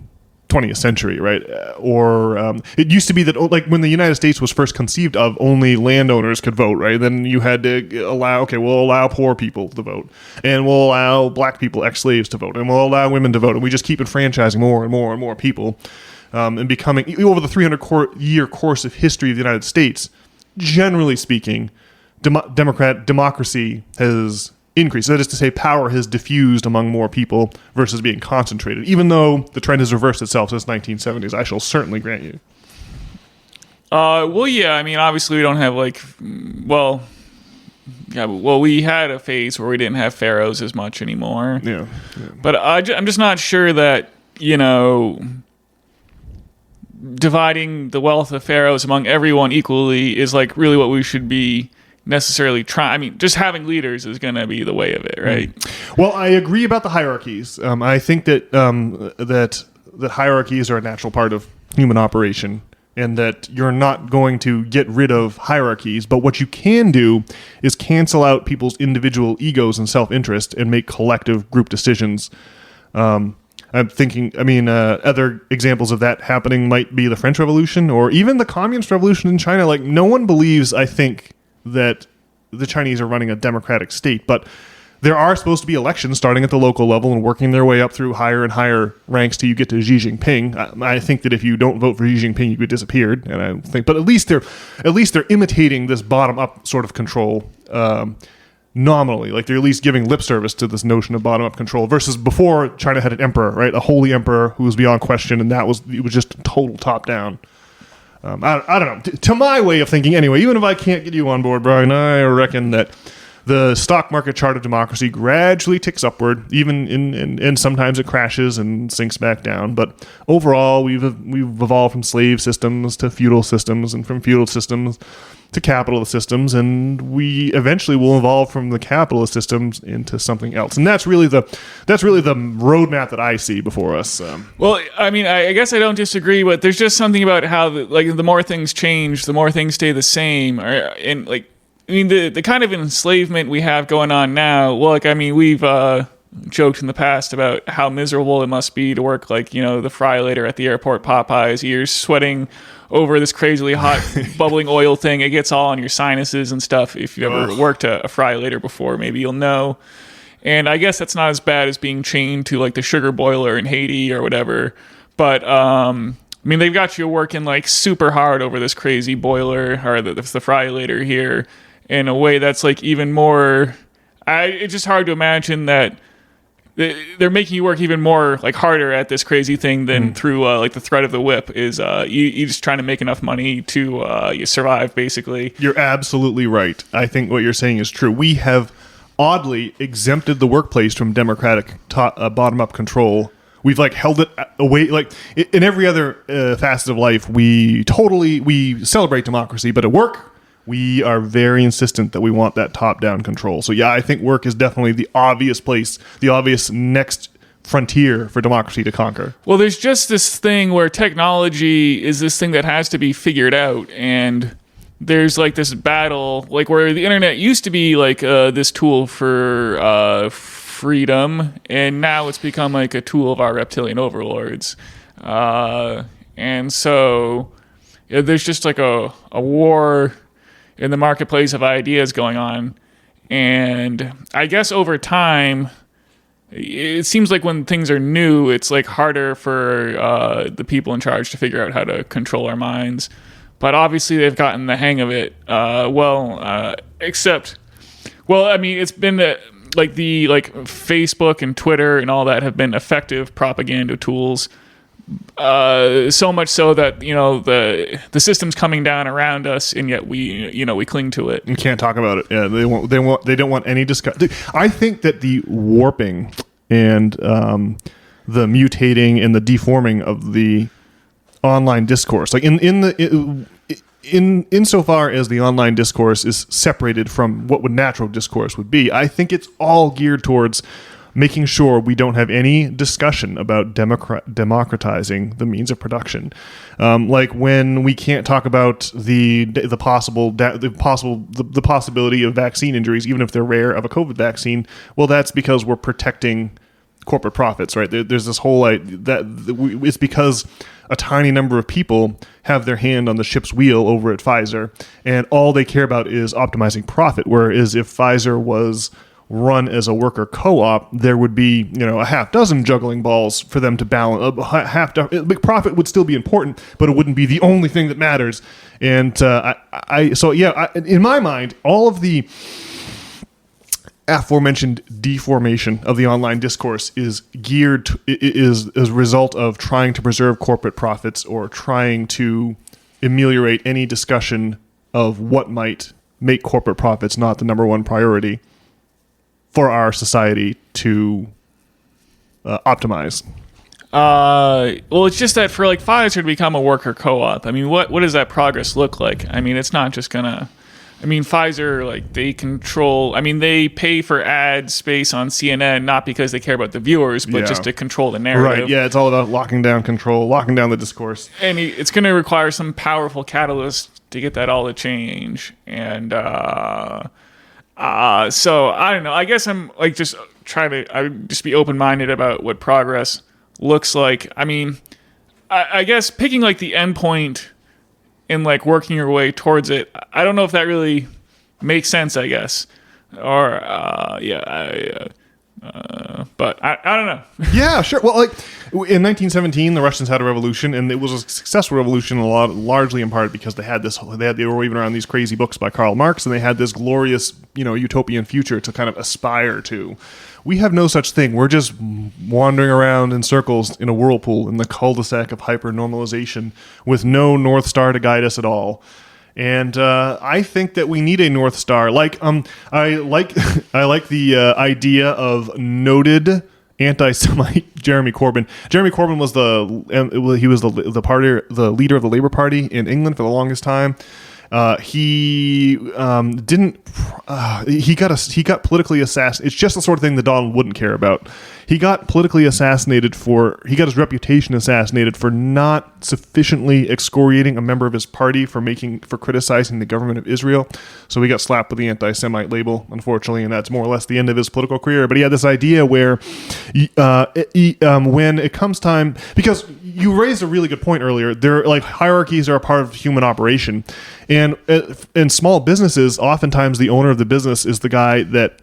20th century, right? Or it used to be that, like, when the United States was first conceived of, only landowners could vote, right? Then you had to we'll allow poor people to vote, and we'll allow black people, ex-slaves, to vote, and we'll allow women to vote, and we just keep enfranchising more and more and more people, and becoming, over the 300-year course of history of the United States, generally speaking, democracy has increase. That is to say, power has diffused among more people versus being concentrated, even though the trend has reversed itself since 1970s. I shall certainly grant you. Well, yeah, I mean, obviously we don't have we had a phase where we didn't have pharaohs as much anymore. Yeah. But I'm just not sure that, dividing the wealth of pharaohs among everyone equally is like really what we should be necessarily try. I mean, just having leaders is going to be the way of it, right? Well, I agree about the hierarchies. I think that that hierarchies are a natural part of human operation, and that you're not going to get rid of hierarchies. But what you can do is cancel out people's individual egos and self-interest and make collective group decisions. I'm thinking, other examples of that happening might be the French Revolution or even the Communist Revolution in China. Like, no one believes, I think, that the Chinese are running a democratic state, but there are supposed to be elections starting at the local level and working their way up through higher and higher ranks till you get to Xi Jinping. I think that if you don't vote for Xi Jinping, you get disappeared. And I think, but at least they're imitating this bottom up sort of control nominally. Like, they're at least giving lip service to this notion of bottom up control. Versus before, China had an emperor, right, a holy emperor who was beyond question, and it was just total top down. I don't know. To my way of thinking, anyway, even if I can't get you on board, Brian, I reckon that the stock market chart of democracy gradually ticks upward, even and sometimes it crashes and sinks back down. But overall, we've evolved from slave systems to feudal systems, and from feudal systems to capitalist systems, and we eventually will evolve from the capitalist systems into something else. And that's really the roadmap that I see before us. Well, I mean, I guess I don't disagree, but there's just something about how the more things change, the more things stay the same. The kind of enslavement we have going on now. Well, we've joked in the past about how miserable it must be to work the fry later at the airport Popeyes. You're sweating over this crazily hot bubbling oil thing. It gets all on your sinuses and stuff. If you ever worked a fry later before, maybe you'll know. And I guess that's not as bad as being chained to the sugar boiler in Haiti or whatever. But they've got you working super hard over this crazy boiler or the fry later here in a way that's even more. It's just hard to imagine that they're making you work even more harder at this crazy thing than through the threat of the whip is you just trying to make enough money to you survive, basically. You're absolutely right. I think what you're saying is true. We have oddly exempted the workplace from democratic bottom-up control. We've held it away. In every other facet of life, we celebrate democracy, but at work, we are very insistent that we want that top-down control. So yeah, I think work is definitely the obvious place, the obvious next frontier for democracy to conquer. Well, there's just this thing where technology is this thing that has to be figured out, and there's this battle, where the internet used to be this tool for freedom, and now it's become like a tool of our reptilian overlords. And so there's just like a war in the marketplace of ideas going on. And I guess over time, it seems like when things are new, it's like harder for the people in charge to figure out how to control our minds. But obviously they've gotten the hang of it. It's been like Facebook and Twitter and all that have been effective propaganda tools. So much so that the system's coming down around us, and yet we cling to it. You can't talk about it. Yeah, they don't want any discussion. I think that the warping and the mutating and the deforming of the online discourse, like insofar as the online discourse is separated from what natural discourse would be, I think it's all geared towards making sure we don't have any discussion about democratizing the means of production. Like when we can't talk about the possibility of vaccine injuries, even if they're rare, of a COVID vaccine. Well, that's because we're protecting corporate profits, right? There's this whole it's because a tiny number of people have their hand on the ship's wheel over at Pfizer, and all they care about is optimizing profit. Whereas if Pfizer was run as a worker co-op, there would be a half dozen juggling balls for them to balance. Profit would still be important, but it wouldn't be the only thing that matters. And in my mind, all of the aforementioned deformation of the online discourse is is a result of trying to preserve corporate profits or trying to ameliorate any discussion of what might make corporate profits not the number one priority for our society to optimize. It's just that for like Pfizer to become a worker co-op, I mean, what does that progress look like? I mean, it's not just gonna. I mean, Pfizer, like, they control. I mean, they pay for ad space on CNN not because they care about the viewers, but just to control the narrative. Right. Yeah, it's all about locking down control, locking down the discourse, and it's going to require some powerful catalyst to get that all to change. And so I don't know. I guess I'm like just trying to just be open-minded about what progress looks like. I mean, I guess picking like the endpoint and like working your way towards it, I don't know if that really makes sense, I guess. Or but I don't know. Yeah, sure. Well, like in 1917, the Russians had a revolution, and it was a successful revolution, largely in part because they were waving around these crazy books by Karl Marx, and they had this glorious, utopian future to kind of aspire to. We have no such thing. We're just wandering around in circles in a whirlpool in the cul-de-sac of hypernormalisation with no North Star to guide us at all. And I think that we need a North Star. I like the idea of noted anti-Semite Jeremy Corbyn. Jeremy Corbyn was the leader of the Labour Party in England for the longest time. He got politically assassinated. It's just the sort of thing that Donald wouldn't care about. He got politically assassinated he got his reputation assassinated for not sufficiently excoriating a member of his party for criticizing the government of Israel. So he got slapped with the anti-Semite label, unfortunately, and that's more or less the end of his political career. But he had this idea where when it comes time, because you raised a really good point earlier, hierarchies are a part of human operation. And in small businesses, oftentimes the owner of the business is the guy that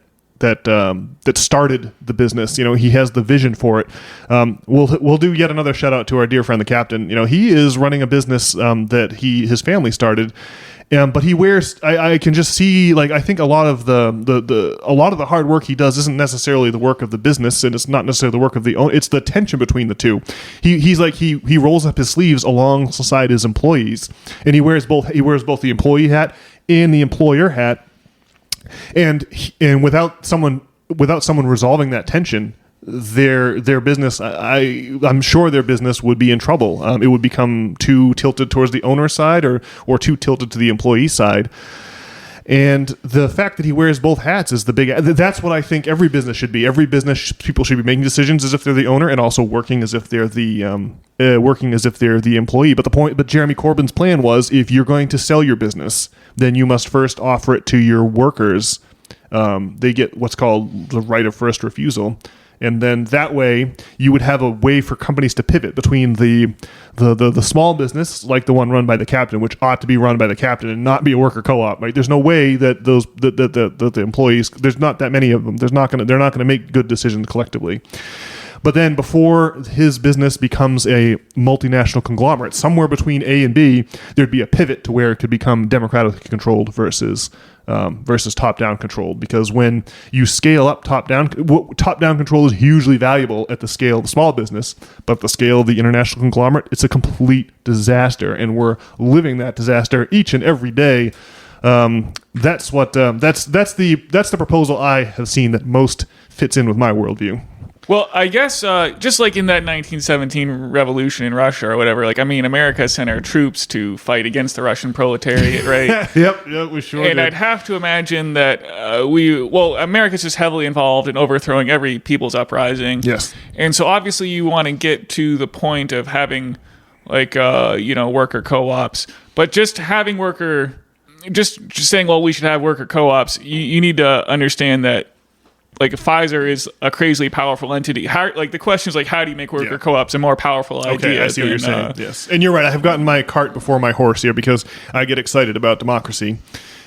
started the business. He has the vision for it. We'll do yet another shout out to our dear friend the captain. He is running a business that his family started. But he wears. I can just see. I think a lot of the hard work he does isn't necessarily the work of the business, and it's not necessarily the work of the owner. It's the tension between the two. He rolls up his sleeves alongside his employees, and he wears both. He wears both the employee hat and the employer hat, and without someone resolving that tension, their business, I'm sure their business would be in trouble. It would become too tilted towards the owner side or too tilted to the employee side. And the fact that he wears both hats is that's what I think every business should be. Every business people should be making decisions as if they're the owner and also working as if they're the employee. But Jeremy Corbyn's plan was, if you're going to sell your business, then you must first offer it to your workers they get what's called the right of first refusal. And then that way, you would have a way for companies to pivot between the small business, like the one run by the captain, which ought to be run by the captain and not be a worker co-op. Right? There's no way that the employees, there's not that many of them. They're not gonna make good decisions collectively. But then before his business becomes a multinational conglomerate, somewhere between A and B, there'd be a pivot to where it could become democratically controlled versus top-down controlled. Because when you scale up top-down control is hugely valuable at the scale of the small business, but at the scale of the international conglomerate, it's a complete disaster, and we're living that disaster each and every day. That's the proposal I have seen that most fits in with my worldview. Well, I guess just like in that 1917 revolution in Russia or whatever, like, I mean, America sent our troops to fight against the Russian proletariat, right? Yep, we sure And did. I'd have to imagine that America's just heavily involved in overthrowing every people's uprising. Yes. And so obviously you want to get to the point of having, like, worker co-ops. But just having just saying, well, we should have worker co-ops, you need to understand that, like, Pfizer is a crazily powerful entity. The question is, like, how do you make worker co-ops a more powerful idea? Okay, I see what you're saying. Yes, and you're right. I have gotten my cart before my horse here because I get excited about democracy,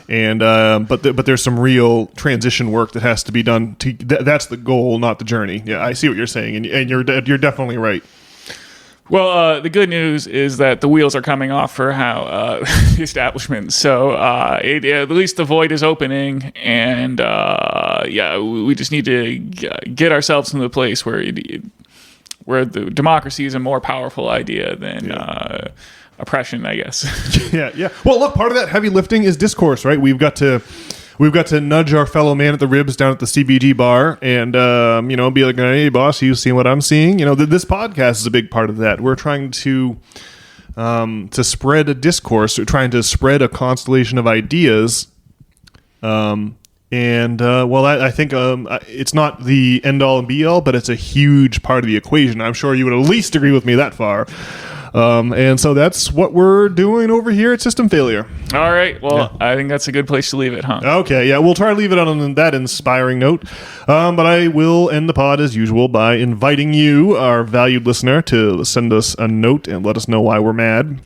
and but there's some real transition work that has to be done. That's the goal, not the journey. Yeah, I see what you're saying, and you're definitely right. Well, the good news is that the wheels are coming off for how the establishment. So at least the void is opening, and we just need to get ourselves into the place where the democracy is a more powerful idea than oppression, I guess. Yeah. Well, look, part of that heavy lifting is discourse, right? We've got to nudge our fellow man at the ribs down at the CBG bar and, be like, hey, boss, you seeing what I'm seeing? This podcast is a big part of that. We're trying to spread a discourse. We're trying to spread a constellation of ideas. I think it's not the end-all and be-all, but it's a huge part of the equation. I'm sure you would at least agree with me that far. And so that's what we're doing over here at System Failure. All right. Well, I think that's a good place to leave it, huh? Okay. Yeah, we'll try to leave it on that inspiring note. But I will end the pod as usual by inviting you, our valued listener, to send us a note and let us know why we're mad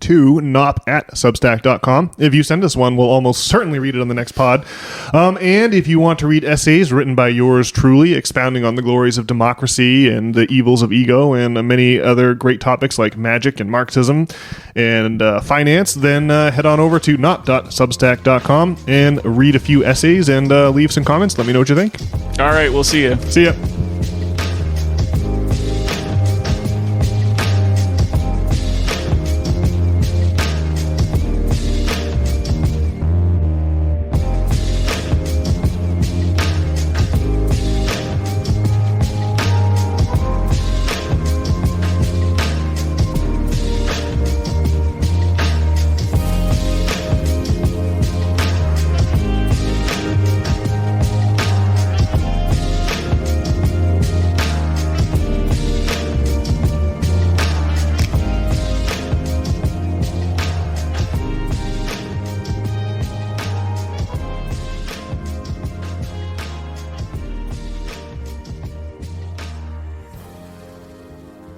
to nop@substack.com. If you send us one, we'll almost certainly read it on the next pod. And if you want to read essays written by yours truly, expounding on the glories of democracy and the evils of ego and many other great topics like magic and Marxism and finance, then head on over to nop.substack.com and read a few essays and leave some comments. Let me know what you think. All right. We'll see you. See ya.